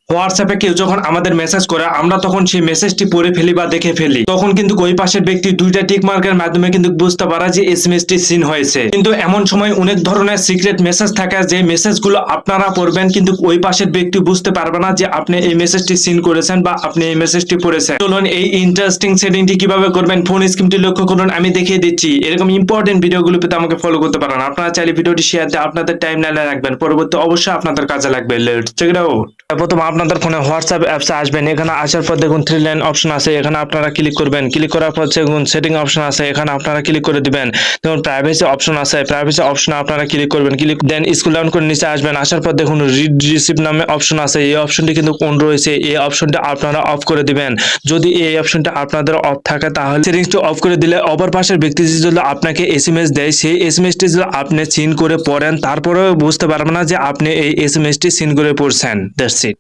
হোয়াটসঅ্যাপে কেউ যখন আমাদের মেসেজ করে আমরা তখন সেই মেসেজটি পড়ে ফেলি বা দেখে ফেলি, তখন কিন্তু ওই পাশের ব্যক্তি দুইটা টিক মার্কের মাধ্যমে কিন্তু বুঝতে পারে যে এসএমএসটি সিন হয়েছে। কিন্তু এমন সময় অনেক ধরনের সিক্রেট মেসেজ থাকে যে মেসেজগুলো আপনারা পড়বেন কিন্তু ওই পাশের ব্যক্তি বুঝতে পারবে না যে আপনি এই মেসেজটি সিন করেছেন বা আপনি এই মেসেজটি পড়েছেন। চলুন এই ইন্টারেস্টিং সেটিংটি কিভাবে করবেন ফোন স্ক্রিনটি লক্ষ্য করুন, আমি দেখিয়ে দিচ্ছি। এরকম ইম্পর্টেন্ট ভিডিওগুলো পেতে আমাকে ফলো করতে পারেন। আপনারা চাইলে ভিডিওটি শেয়ার দিয়ে আপনাদের টাইমলাইনে রাখবেন, পরবর্তী অবশ্যই আপনাদের কাজে লাগবে। Let's check it out. প্রথম আপনাদের ফোনে হোয়াটসঅ্যাপ অ্যাপসে আসবেন। এখানে আসার পর দেখুন থ্রি লাইন অপশন আছে, এখানে আপনারা ক্লিক করবেন। ক্লিক করার পর দেখুন সেটিং অপশন আছে, এখানে আপনারা ক্লিক করে দিবেন। দেখুন প্রাইভেসি অপশন আছে, প্রাইভেসি অপশনে আপনারা ক্লিক করবেন। ক্লিক দেন স্ক্রল ডাউন করে নিচে আসবেন। আসার পর দেখুন রিড রিসিভ নামে অপশন আছে, এই অপশনটি কিন্তু অন রয়েছে, এই অপশনটা আপনারা অফ করে দিবেন। যদি এই অপশনটা আপনাদের অফ থাকে তাহলে সেটিংসটি অফ করে দিলে অপর পাশের ব্যক্তি যদি আপনাকে এসএমএস দেয়, সেই এসএমএসটি যদি আপনি সিন করে পড়েন তারপরেও বুঝতে পারবেন না যে আপনি এই এসএমএসটি সিন করে পড়ছেন। That's it.